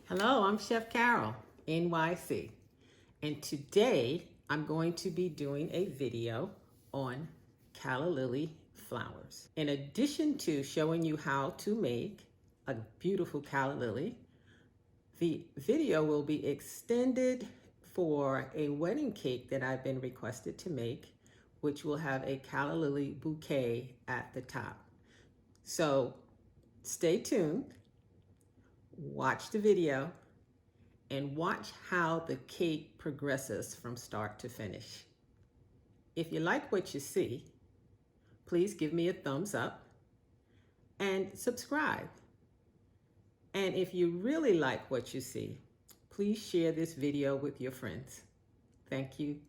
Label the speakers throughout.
Speaker 1: Hello, I'm Chef Carol NYC, and today I'm going to be doing a video on Calla Lily flowers. In addition to showing you how to make a beautiful Calla Lily, the video will be extended for a wedding cake that I've been requested to make, which will have a Calla Lily bouquet at the top. So stay tuned, watch the video, and watch how the cake progresses from start to finish. If you like what you see, please give me a thumbs up and subscribe. And if you really like what you see, please share this video with your friends. Thank you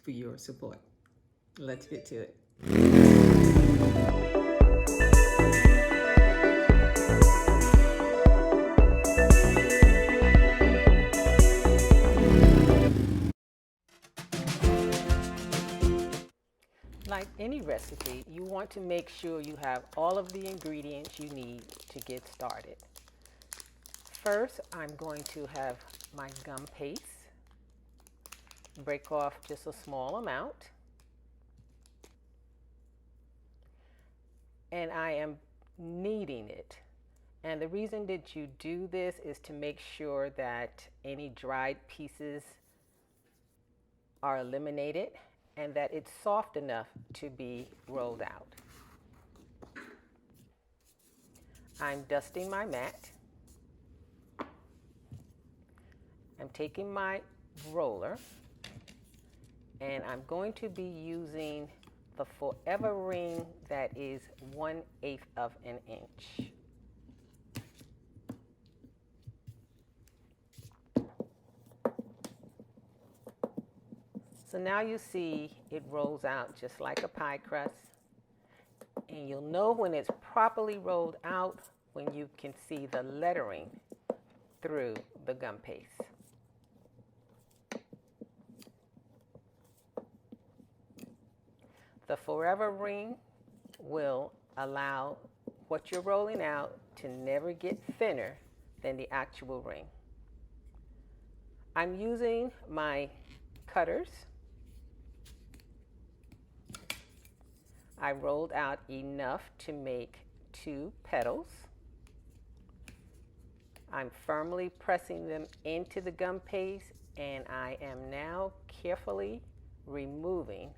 Speaker 1: for your support. Let's get to it. Like any recipe, you want to make sure you have all of the ingredients you need to get started. First, I'm going to have my gum paste. Break off just a small amount. And I am kneading it. And the reason that you do this is to make sure that any dried pieces are eliminated and that it's soft enough to be rolled out. I'm dusting my mat. I'm taking my roller and I'm going to be using the Forever ring that is 1/8 of an inch. So now you see it rolls out just like a pie crust. And you'll know when it's properly rolled out when you can see the lettering through the gum paste. The Forever ring will allow what you're rolling out to never get thinner than the actual ring. I'm using my cutters. I rolled out enough to make 2 petals. I'm firmly pressing them into the gum paste, and I am now carefully removing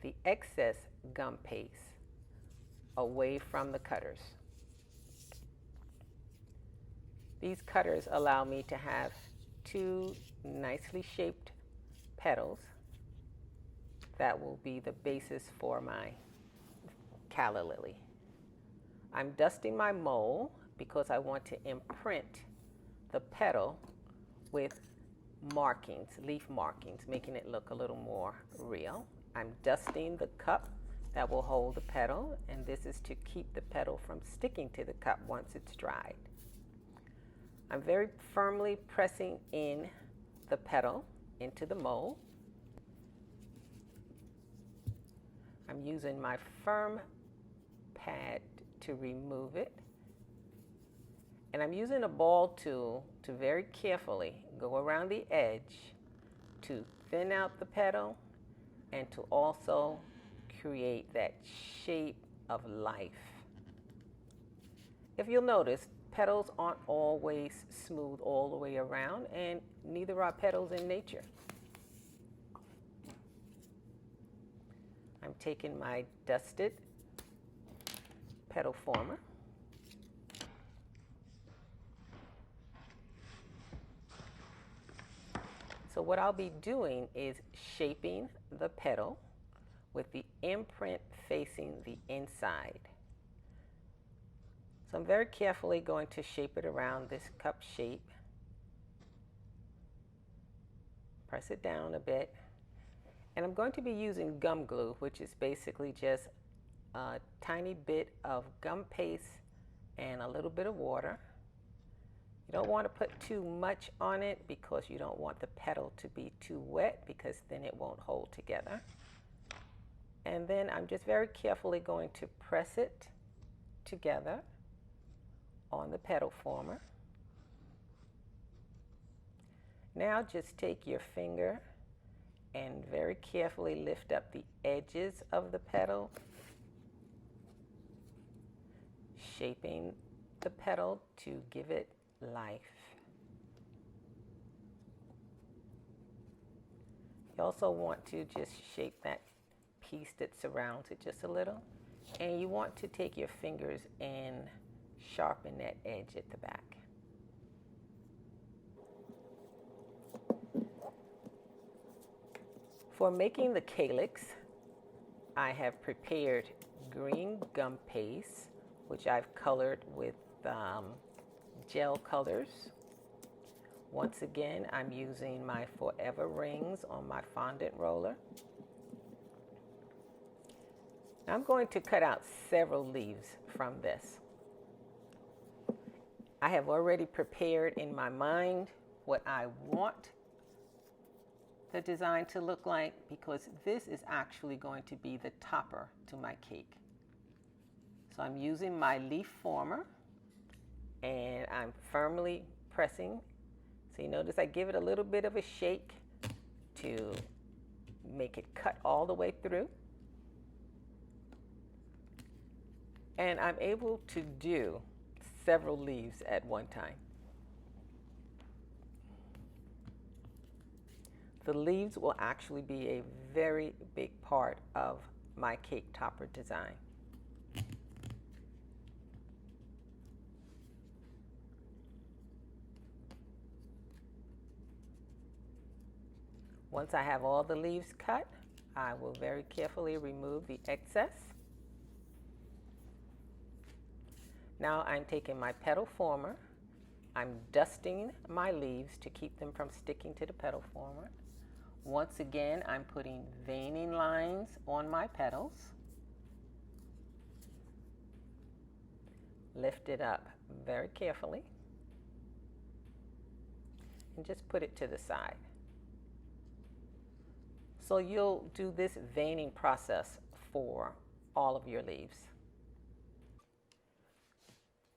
Speaker 1: the excess gum paste away from the cutters. These cutters allow me to have 2 nicely shaped petals that will be the basis for my Calla Lily. I'm dusting my mold because I want to imprint the petal with markings, leaf markings, making it look a little more real. I'm dusting the cup that will hold the petal, and this is to keep the petal from sticking to the cup once it's dried. I'm very firmly pressing in the petal into the mold. I'm using my firm pad to remove it. And I'm using a ball tool to very carefully go around the edge to thin out the petal and to also create that shape of life. If you'll notice, petals aren't always smooth all the way around, and neither are petals in nature. I'm taking my dusted petal former. So what I'll be doing is shaping the petal with the imprint facing the inside. So I'm very carefully going to shape it around this cup shape. Press it down a bit. And I'm going to be using gum glue, which is basically just a tiny bit of gum paste and a little bit of water. You don't want to put too much on it because you don't want the petal to be too wet, because then it won't hold together. And then I'm just very carefully going to press it together on the petal former. Now just take your finger and very carefully lift up the edges of the petal, shaping the petal to give it life. You also want to just shape that piece that surrounds it just a little. And you want to take your fingers and sharpen that edge at the back. For making the calyx, I have prepared green gum paste, which I've colored with gel colors. Once again, I'm using my Forever rings on my fondant roller. I'm going to cut out several leaves from this. I have already prepared in my mind what I want the design to look like, because this is actually going to be the topper to my cake. So I'm using my leaf former and I'm firmly pressing. So you notice I give it a little bit of a shake to make it cut all the way through. And I'm able to do several leaves at one time. The leaves will actually be a very big part of my cake topper design. Once I have all the leaves cut, I will very carefully remove the excess. Now I'm taking my petal former. I'm dusting my leaves to keep them from sticking to the petal former. Once again, I'm putting veining lines on my petals. Lift it up very carefully and just put it to the side. So you'll do this veining process for all of your leaves.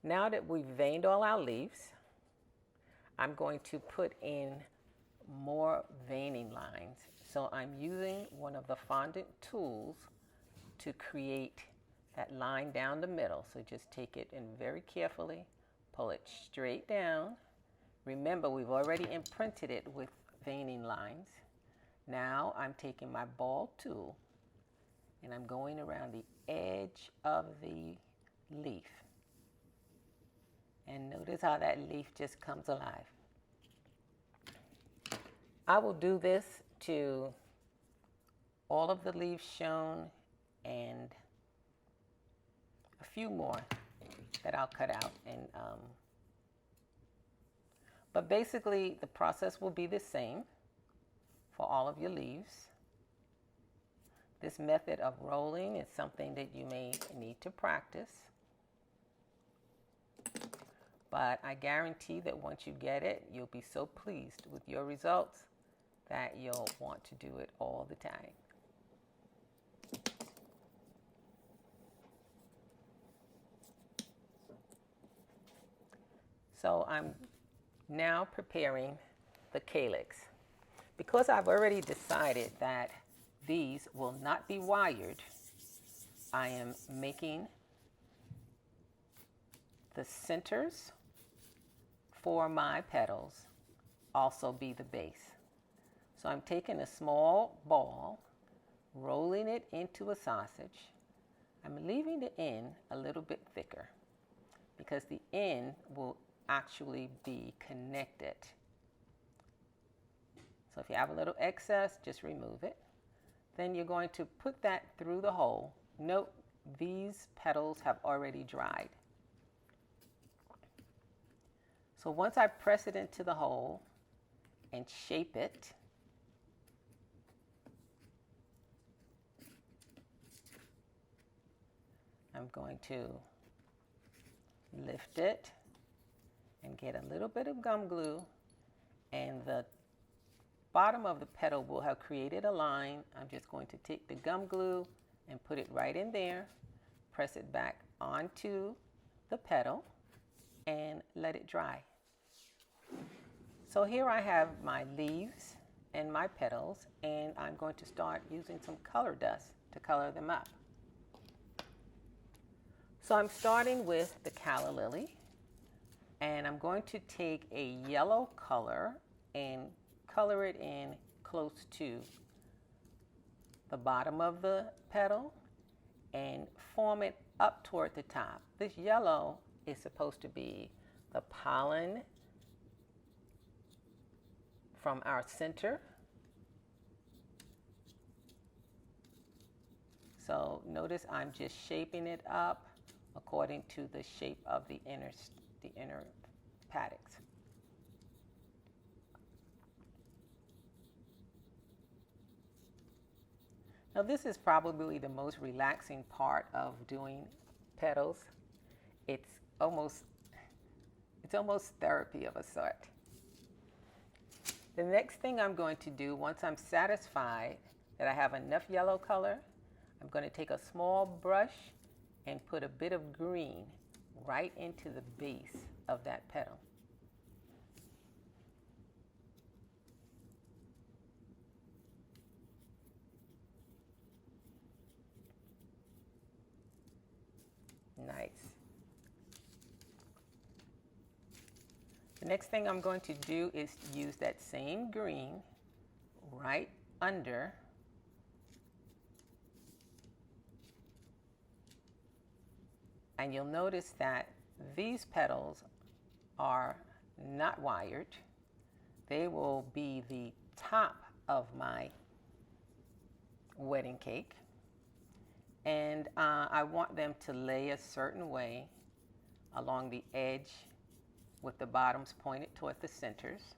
Speaker 1: Now that we've veined all our leaves, I'm going to put in more veining lines. So I'm using one of the fondant tools to create that line down the middle. So just take it and very carefully pull it straight down. Remember, we've already imprinted it with veining lines. Now I'm taking my ball tool and I'm going around the edge of the leaf. And notice how that leaf just comes alive. I will do this to all of the leaves shown and a few more that I'll cut out. But basically the process will be the same for all of your leaves. This method of rolling is something that you may need to practice. But I guarantee that once you get it, you'll be so pleased with your results that you'll want to do it all the time. So I'm now preparing the calyx. Because I've already decided that these will not be wired, I am making the centers for my petals also be the base. So I'm taking a small ball, rolling it into a sausage. I'm leaving the end a little bit thicker because the end will actually be connected. So if you have a little excess, just remove it. Then you're going to put that through the hole. Note, these petals have already dried. So once I press it into the hole and shape it, I'm going to lift it and get a little bit of gum glue, and the bottom of the petal will have created a line. I'm just going to take the gum glue and put it right in there, press it back onto the petal, and let it dry. So here I have my leaves and my petals, and I'm going to start using some color dust to color them up. So I'm starting with the calla lily, and I'm going to take a yellow color and color it in close to the bottom of the petal and form it up toward the top. This yellow is supposed to be the pollen from our center. So notice I'm just shaping it up according to the shape of the inner paddocks. Now this is probably the most relaxing part of doing petals. It's almost therapy of a sort. The next thing I'm going to do, once I'm satisfied that I have enough yellow color, I'm going to take a small brush and put a bit of green right into the base of that petal. Nice. The next thing I'm going to do is use that same green right under and you'll notice that these petals are not wired. They will be the top of my wedding cake. And I want them to lay a certain way along the edge with the bottoms pointed toward the centers.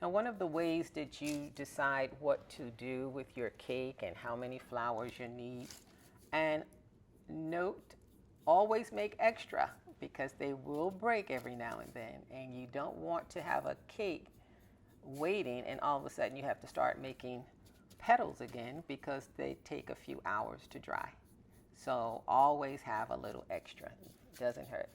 Speaker 1: Now, one of the ways that you decide what to do with your cake and how many flowers you need, and note, always make extra because they will break every now and then, and you don't want to have a cake waiting and all of a sudden you have to start making petals again because they take a few hours to dry. So always have a little extra. It doesn't hurt.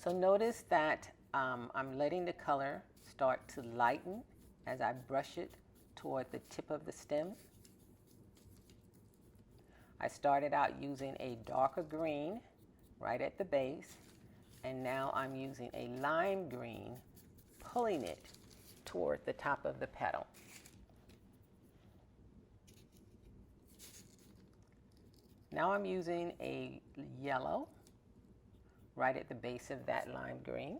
Speaker 1: So notice that I'm letting the color start to lighten as I brush it toward the tip of the stem. I started out using a darker green right at the base, and now I'm using a lime green, pulling it toward the top of the petal. Now I'm using a yellow right at the base of that lime green.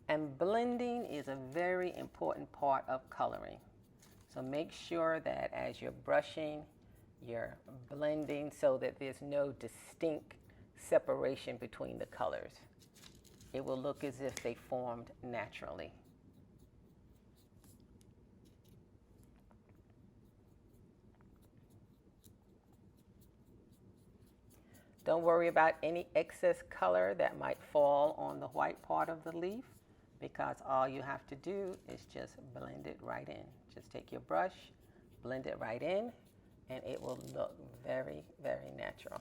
Speaker 1: And blending is a very important part of coloring. So make sure that as you're brushing, you're blending so that there's no distinct separation between the colors. It will look as if they formed naturally. Don't worry about any excess color that might fall on the white part of the leaf, because all you have to do is just blend it right in. Just take your brush, blend it right in, and it will look very, very natural.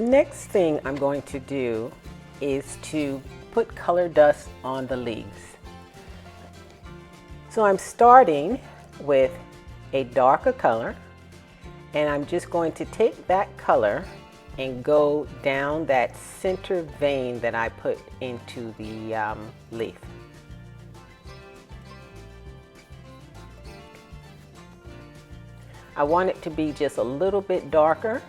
Speaker 1: The next thing I'm going to do is to put color dust on the leaves. So I'm starting with a darker color, and I'm just going to take that color and go down that center vein that I put into the leaf. I want it to be just a little bit darker.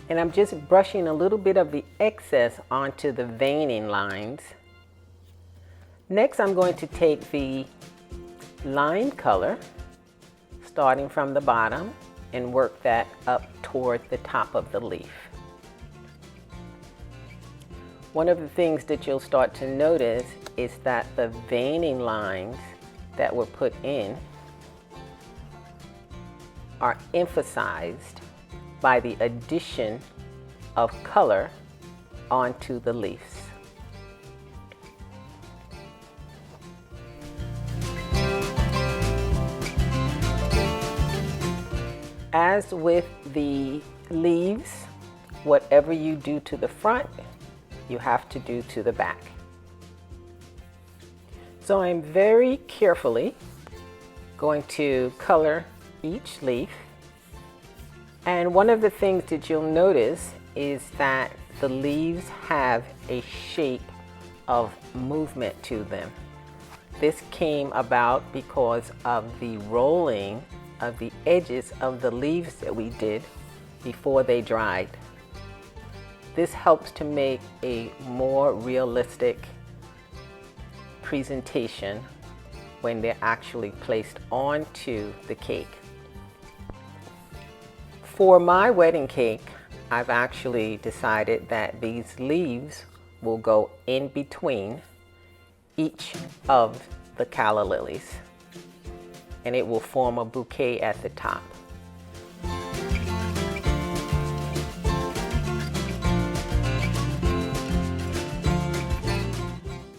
Speaker 1: And I'm just brushing a little bit of the excess onto the veining lines. Next, I'm going to take the lime color, starting from the bottom, and work that up toward the top of the leaf. One of the things that you'll start to notice is that the veining lines that were put in are emphasized by the addition of color onto the leaves. As with the leaves, whatever you do to the front, you have to do to the back. So I'm very carefully going to color each leaf. And one of the things that you'll notice is that the leaves have a shape of movement to them. This came about because of the rolling of the edges of the leaves that we did before they dried. This helps to make a more realistic presentation when they're actually placed onto the cake. For my wedding cake, I've actually decided that these leaves will go in between each of the calla lilies, and it will form a bouquet at the top.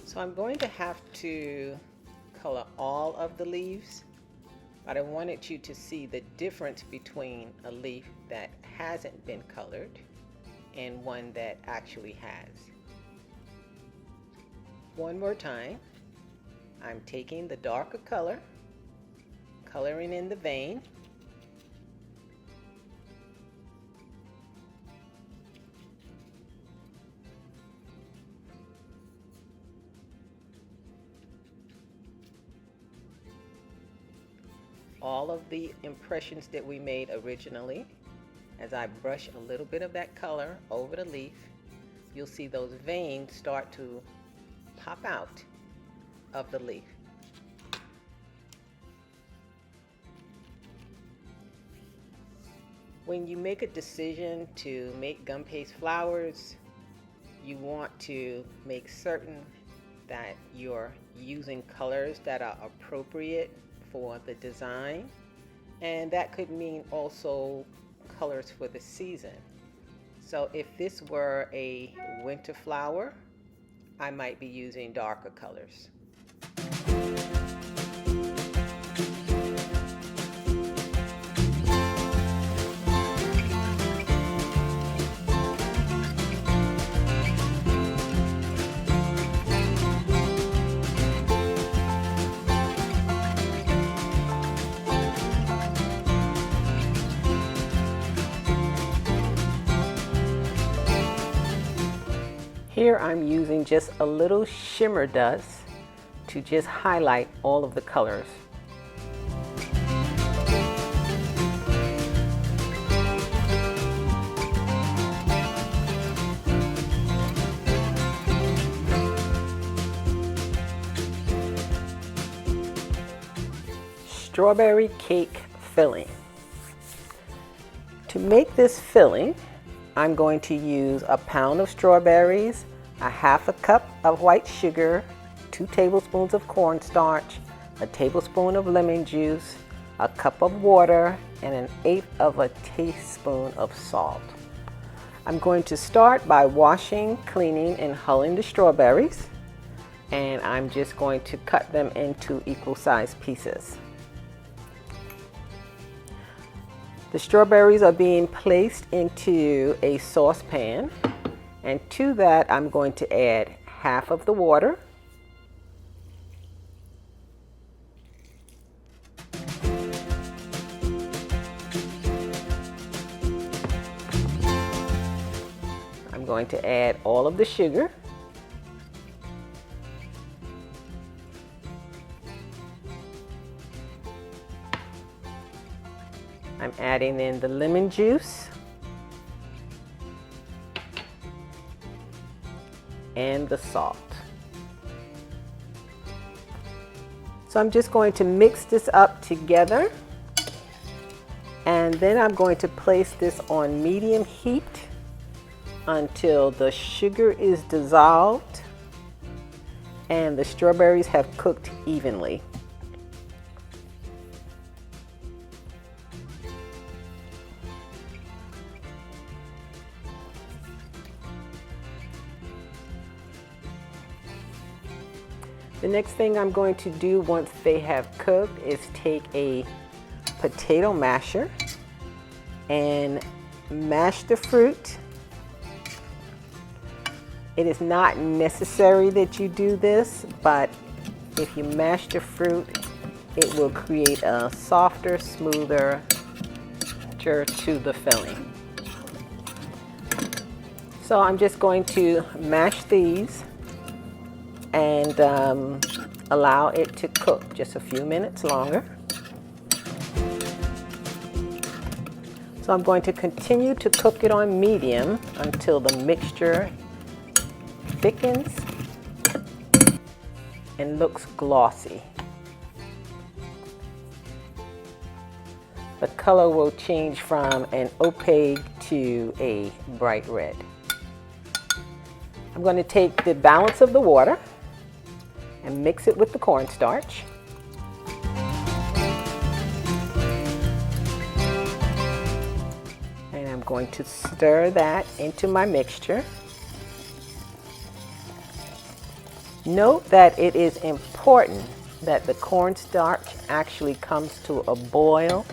Speaker 1: So I'm going to have to color all of the leaves, but I wanted you to see the difference between a leaf that hasn't been colored and one that actually has. One more time, I'm taking the darker color, coloring in the vein, all of the impressions that we made originally. As I brush a little bit of that color over the leaf, you'll see those veins start to pop out of the leaf. When you make a decision to make gum paste flowers, you want to make certain that you're using colors that are appropriate for the design, and that could mean also colors for the season. So if this were a winter flower, I might be using darker colors. Here I'm using just a little shimmer dust to just highlight all of the colors. Strawberry cake filling. To make this filling, I'm going to use a pound of strawberries, a half a cup of white sugar, 2 tablespoons of cornstarch, a tablespoon of lemon juice, a cup of water, and 1/8 of a teaspoon of salt. I'm going to start by washing, cleaning, and hulling the strawberries, and I'm just going to cut them into equal sized pieces. The strawberries are being placed into a saucepan, and to that I'm going to add half of the water, I'm going to add all of the sugar, I'm adding in the lemon juice and the salt. So I'm just going to mix this up together, and then I'm going to place this on medium heat until the sugar is dissolved and the strawberries have cooked evenly. The next thing I'm going to do once they have cooked is take a potato masher and mash the fruit. It is not necessary that you do this, but if you mash the fruit, it will create a softer, smoother texture to the filling. So I'm just going to mash these and allow it to cook just a few minutes longer. So I'm going to continue to cook it on medium until the mixture thickens and looks glossy. The color will change from an opaque to a bright red. I'm going to take the balance of the water and mix it with the cornstarch. And I'm going to stir that into my mixture. Note that it is important that the cornstarch actually comes to a boil.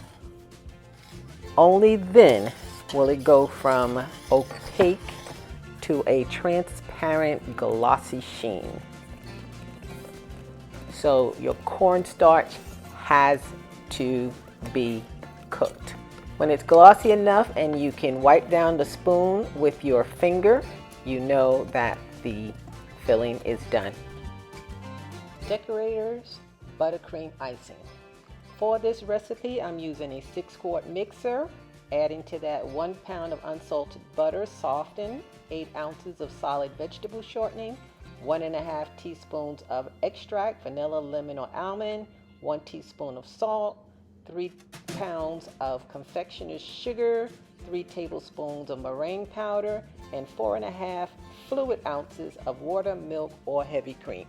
Speaker 1: Only then will it go from opaque to a transparent glossy sheen. So your cornstarch has to be cooked. When it's glossy enough and you can wipe down the spoon with your finger, you know that the filling is done. Decorators buttercream icing. For this recipe, I'm using a 6-quart mixer, adding to that 1 pound of unsalted butter softened, 8 ounces of solid vegetable shortening, 1.5 teaspoons of extract, vanilla, lemon, or almond, 1 teaspoon of salt, 3 pounds of confectioner's sugar, 3 tablespoons of meringue powder, and 4.5 fluid ounces of water, milk, or heavy cream.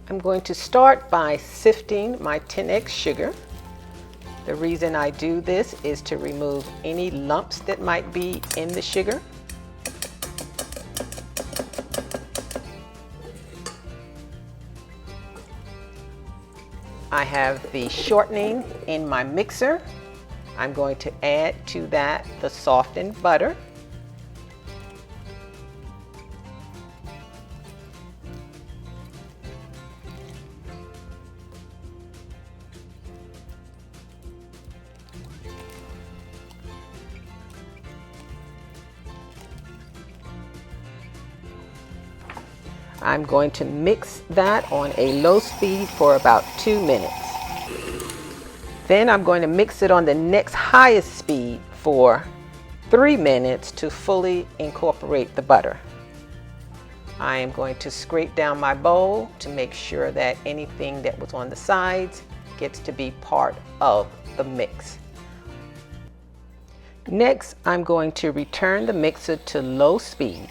Speaker 1: I'm going to start by sifting my 10x sugar. The reason I do this is to remove any lumps that might be in the sugar. I have the shortening in my mixer. I'm going to add to that the softened butter. I'm going to mix that on a low speed for about 2 minutes. Then I'm going to mix it on the next highest speed for 3 minutes to fully incorporate the butter. I am going to scrape down my bowl to make sure that anything that was on the sides gets to be part of the mix. Next, I'm going to return the mixer to low speed.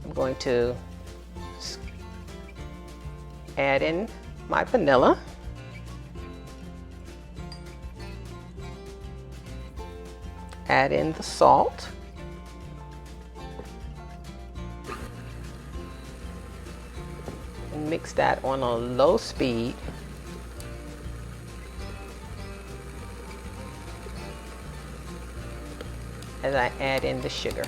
Speaker 1: I'm going to add in my vanilla. Add in the salt. mix that on a low speed. As I add in the sugar.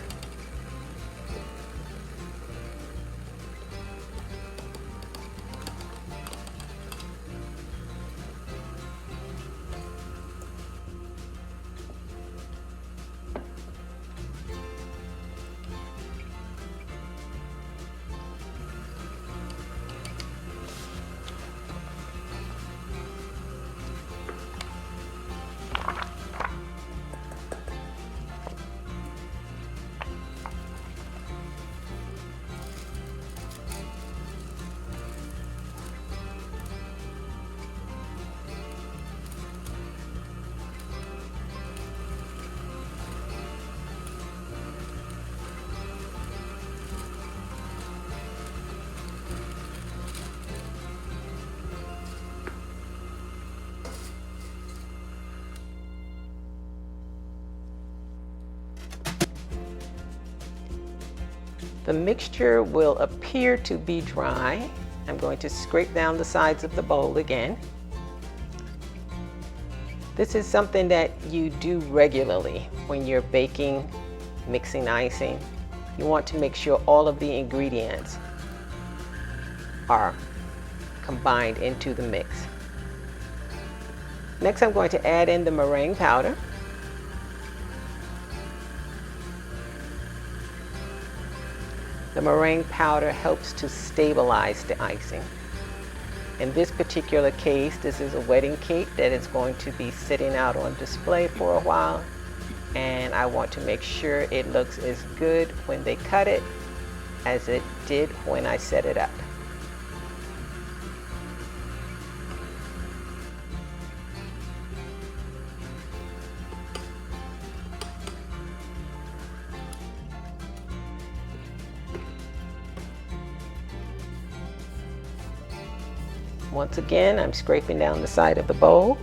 Speaker 1: The mixture will appear to be dry. I'm going to scrape down the sides of the bowl again. This is something that you do regularly when you're baking, mixing icing. You want to make sure all of the ingredients are combined into the mix. Next, I'm going to add in the meringue powder. The meringue powder helps to stabilize the icing. In this particular case, this is a wedding cake that is going to be sitting out on display for a while, and I want to make sure it looks as good when they cut it as it did when I set it up. Once again, I'm scraping down the side of the bowl.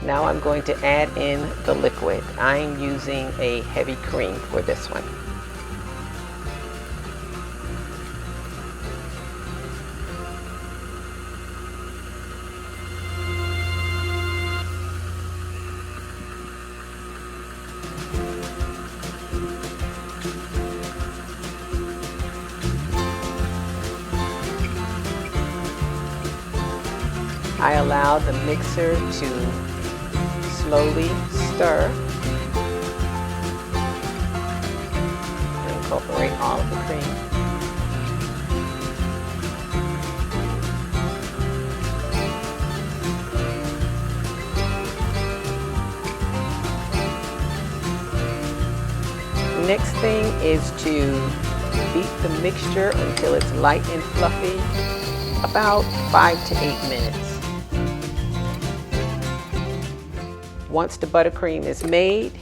Speaker 1: Now I'm going to add in the liquid. I'm using a heavy cream for this one. I allow the mixer to slowly stir and incorporate all of the cream. Next thing is to beat the mixture until it's light and fluffy, about 5 to 8 minutes. Once the buttercream is made,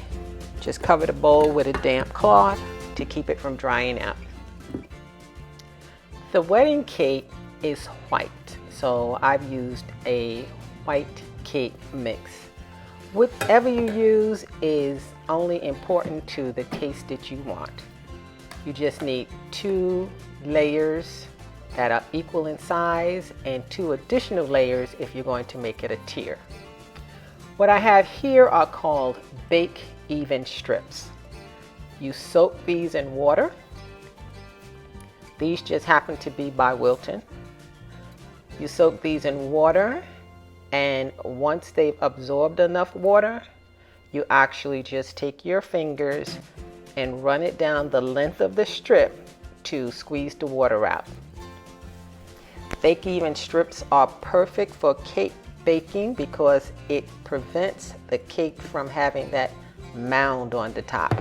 Speaker 1: just cover the bowl with a damp cloth to keep it from drying out. The wedding cake is white, so I've used a white cake mix. Whatever you use is only important to the taste that you want. You just need 2 layers that are equal in size and 2 additional layers if you're going to make it a tier. What I have here are called bake even strips. You soak these in water. These just happen to be by Wilton. You soak these in water, and once they've absorbed enough water, you actually just take your fingers and run it down the length of the strip to squeeze the water out. Bake even strips are perfect for cake baking because it prevents the cake from having that mound on the top.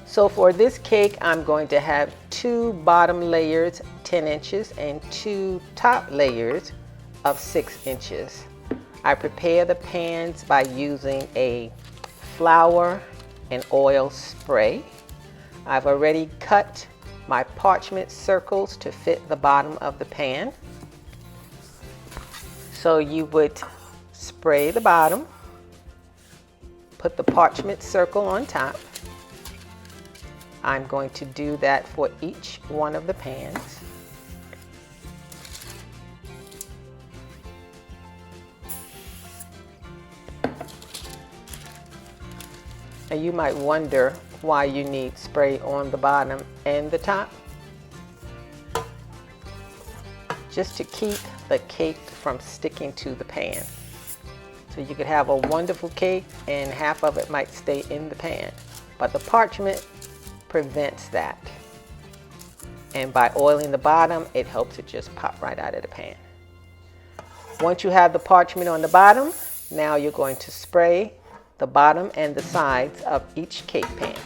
Speaker 1: So for this cake, I'm going to have 2 bottom layers 10 inches and 2 top layers of 6 inches. I prepare the pans by using a flour and oil spray. I've already cut my parchment circles to fit the bottom of the pan. So you would spray the bottom, put the parchment circle on top. I'm going to do that for each one of the pans. Now you might wonder why you need spray on the bottom and the top. Just to keep the cake from sticking to the pan. So you could have a wonderful cake and half of it might stay in the pan. But the parchment prevents that. And by oiling the bottom, it helps it just pop right out of the pan. Once you have the parchment on the bottom, now you're going to spray the bottom and the sides of each cake pan.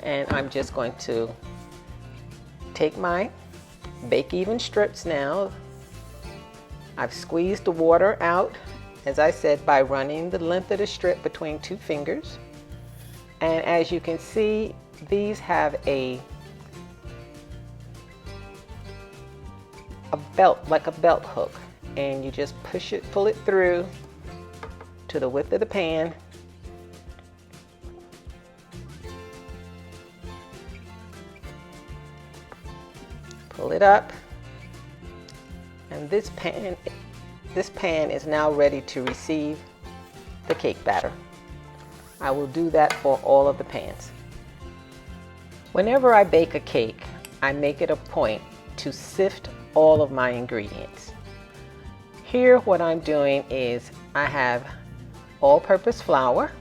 Speaker 1: And I'm just going to take my bake even strips now. I've squeezed the water out, as I said, by running the length of the strip between two fingers. And as you can see, these have a belt, like a belt hook. And you just pull it through to the width of the pan. Pull it up, and this pan is now ready to receive the cake batter. I will do that for all of the pans. Whenever I bake a cake, I make it a point to sift all of my ingredients. Here what I'm doing is I have all-purpose flour,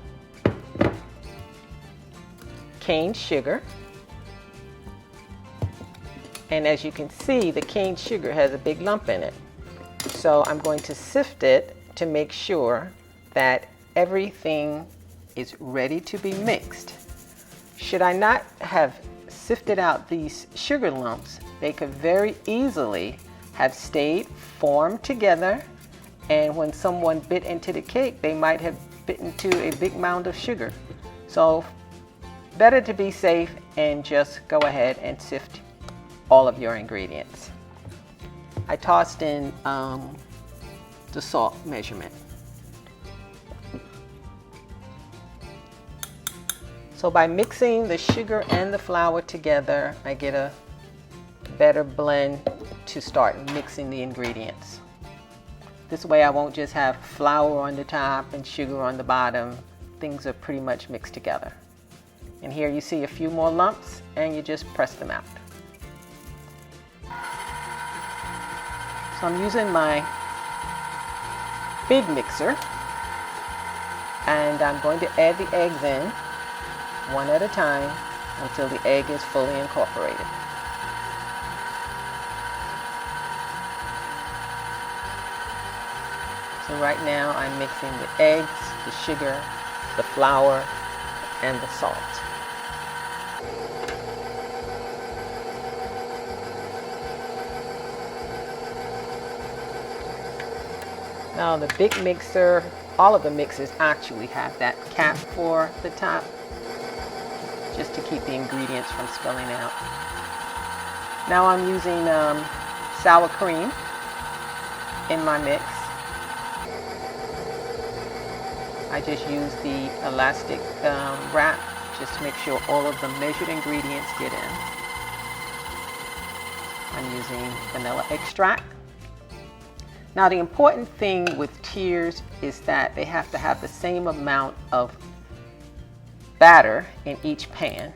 Speaker 1: cane sugar, and as you can see, the cane sugar has a big lump in it. So I'm going to sift it to make sure that everything is ready to be mixed. Should I not have sifted out these sugar lumps, they could very easily have stayed formed together, and when someone bit into the cake, they might have bitten into a big mound of sugar. So better to be safe and just go ahead and sift all of your ingredients. I tossed in the salt measurement. So by mixing the sugar and the flour together, I get a better blend to start mixing the ingredients. This way I won't just have flour on the top and sugar on the bottom. Things are pretty much mixed together. And here you see a few more lumps, and you just press them out. So I'm using my big mixer, and I'm going to add the eggs in one at a time until the egg is fully incorporated. So right now I'm mixing the eggs, the sugar, the flour, and the salt. Now the big mixer, all of the mixers actually have that cap for the top, just to keep the ingredients from spilling out. Now I'm using sour cream in my mix. I just use the elastic wrap just to make sure all of the measured ingredients get in. I'm using vanilla extract. Now the important thing with tiers is that they have to have the same amount of batter in each pan.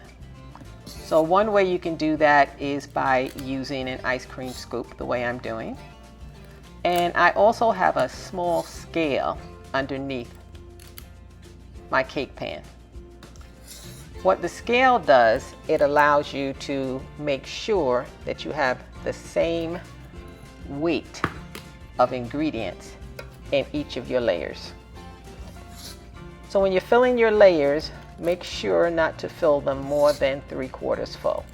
Speaker 1: So one way you can do that is by using an ice cream scoop, the way I'm doing. And I also have a small scale underneath my cake pan. What the scale does, it allows you to make sure that you have the same weight of ingredients in each of your layers. So when you're filling your layers, make sure not to fill them more than 3/4 full.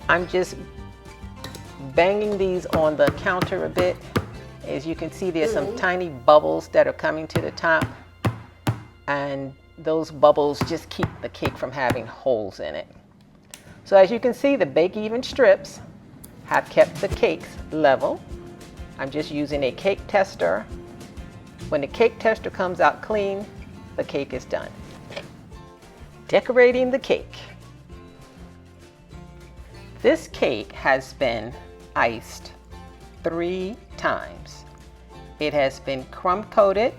Speaker 1: I'm just banging these on the counter a bit. As you can see, there's some tiny bubbles that are coming to the top, and those bubbles just keep the cake from having holes in it. So as you can see, the bake even strips have kept the cakes level. I'm just using a cake tester. When the cake tester comes out clean, the cake is done. Decorating the cake. This cake has been iced 3 times. It has been crumb coated,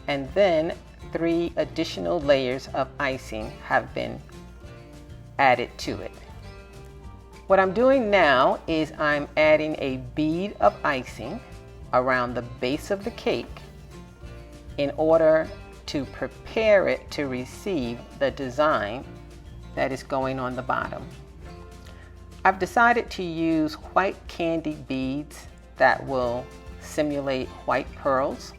Speaker 1: and then 3 additional layers of icing have been added to it. What I'm doing now is I'm adding a bead of icing around the base of the cake in order to prepare it to receive the design that is going on the bottom. I've decided to use white candy beads that will simulate white pearls.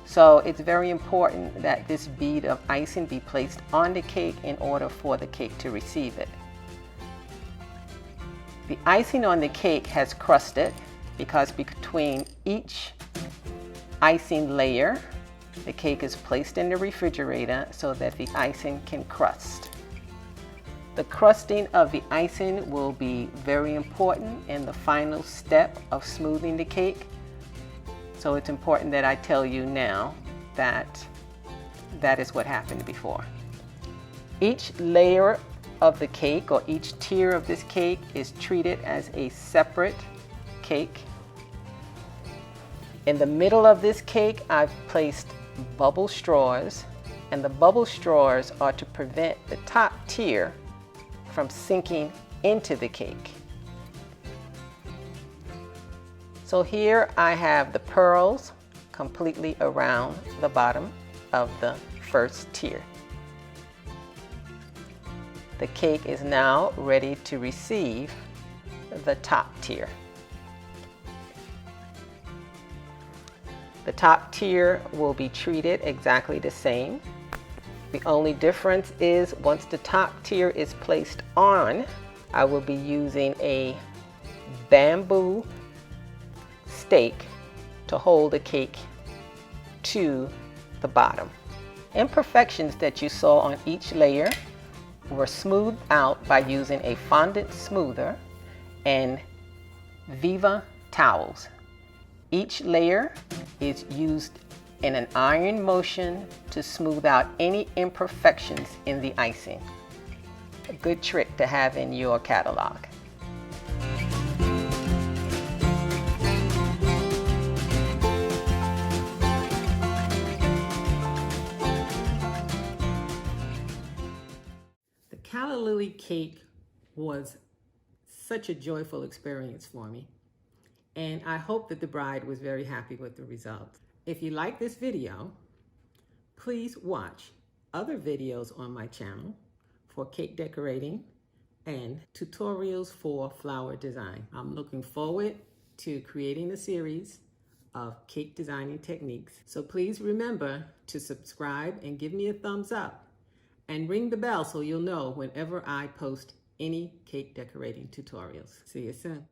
Speaker 1: So it's very important that this bead of icing be placed on the cake in order for the cake to receive it. The icing on the cake has crusted because between each icing layer, the cake is placed in the refrigerator so that the icing can crust. The crusting of the icing will be very important in the final step of smoothing the cake. So it's important that I tell you now that that is what happened before. Each layer of the cake, or each tier of this cake, is treated as a separate cake. In the middle of this cake, I've placed bubble straws, and the bubble straws are to prevent the top tier from sinking into the cake. So here I have the pearls completely around the bottom of the first tier. The cake is now ready to receive the top tier. The top tier will be treated exactly the same. The only difference is once the top tier is placed on, I will be using a bamboo stake to hold the cake to the bottom. Imperfections that you saw on each layer were smoothed out by using a fondant smoother and Viva towels. Each layer is used in an iron motion to smooth out any imperfections in the icing. A good trick to have in your catalog. The Calla Lily cake was such a joyful experience for me, and I hope that the bride was very happy with the results. If you like this video, please watch other videos on my channel for cake decorating and tutorials for flower design. I'm looking forward to creating a series of cake designing techniques. So please remember to subscribe and give me a thumbs up and ring the bell so you'll know whenever I post any cake decorating tutorials. See you soon.